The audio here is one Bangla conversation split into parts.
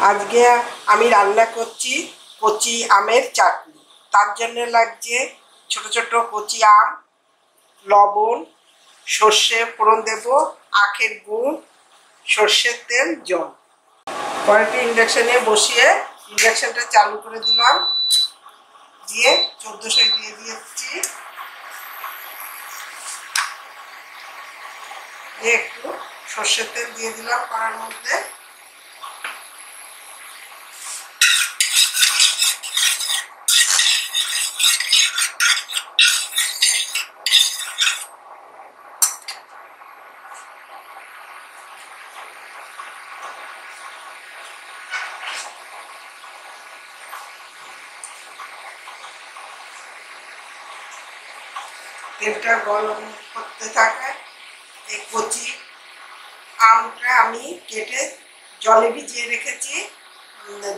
আজকে আমি রান্না করছি কচি আমের চাটনি। তার জন্য লাগছে ছোট ছোট কচি আম, লবণ, সর্ষে ফোড়ন দেব, আখের গুড়, সর্ষের তেল, জল। কড়াইটি ইন্ডাকশানে বসিয়ে ইন্ডাকশানটা চালু করে দিলাম, দিয়ে 1400 দিয়ে দিয়েছি। দিয়ে একটু সর্ষের তেল দিয়ে দিলাম কড়াইয়ের মধ্যে। তেলটা গরম করতে থাকে। এই কচি আমটা আমি কেটে জলে ভিজিয়ে রেখেছি,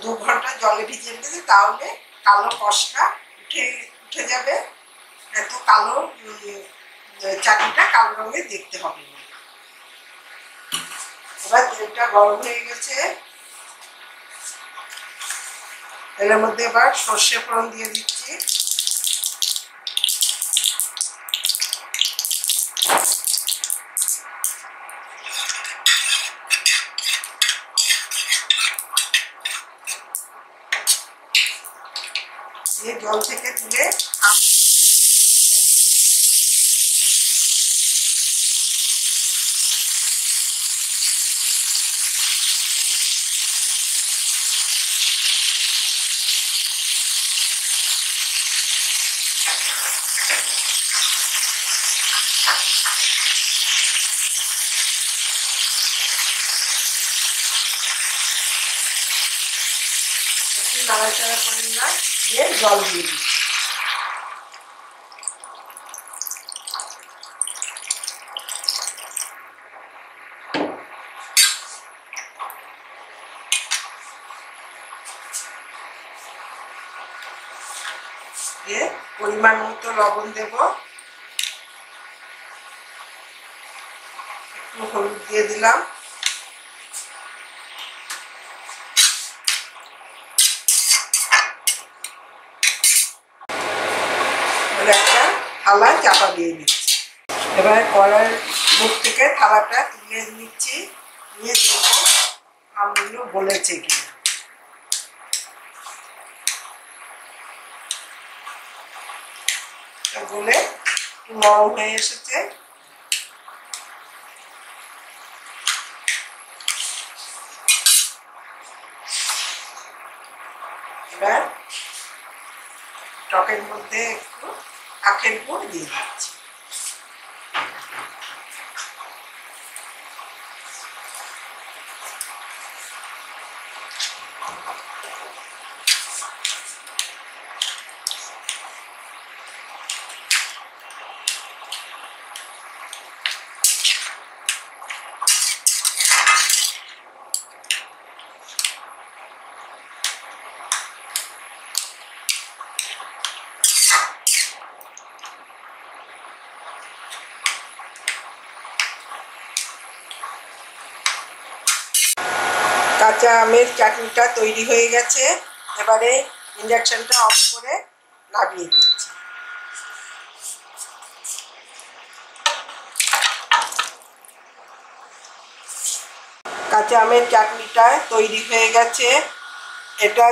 2 ঘন্টা জলে ভিজিয়ে রেখেছি, তাহলে কালো কষটা উঠে যাবে। এত কালো চাটনিটা কালো রঙের দেখতে হবে না। এবার তেলটা গরম হয়ে গেছে, তেলের মধ্যে এবার সর্ষে ফোড়ন দিয়ে দিচ্ছি। দিয়ে জল থেকে তুলে নাড়াচাড়া করে নিলাম, দিয়ে জল দিয়ে দিচ্ছি। দিয়ে পরিমাণ মতো লবণ দেব, একটু হলুদ দিয়ে দিলাম, একটা থালা চাপা দিয়ে দিচ্ছি। এবার কড়াইয়ের মুখ থেকে থালাটা তুলে নিচ্ছি, নিয়ে দেখবো আমগুলো গলেছে কিনা। গলে একটু নরম হয়ে এসেছে। এবার টকের মধ্যে একটু আখের গুড় দিয়ে দিচ্ছি। কাঁচা আমের চাটনিটা তৈরি হয়ে গেছে। এবারে ইন্ডাকশনটা অফ করে নামিয়ে দিচ্ছি। কাঁচা আমের চাটনিটা তৈরি হয়ে গেছে। এটা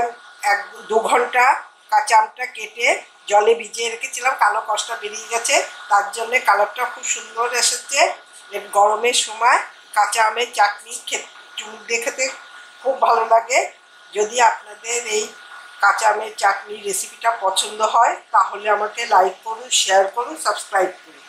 1-2 ঘন্টা কাঁচা আমটা কেটে জলে ভিজিয়ে রেখেছিলাম, কালো কষটা বেরিয়ে গেছে, তার জন্য কালারটা খুব সুন্দর এসেছে। গরমের সময় কাঁচা আমের চাটনি খেতে খুব ভালো লাগে। যদি আপনাদের এই কাঁচা আমের চাটনির রেসিপিটা পছন্দ হয়, তাহলে আমাকে লাইক করুন, শেয়ার করুন, সাবস্ক্রাইব করুন।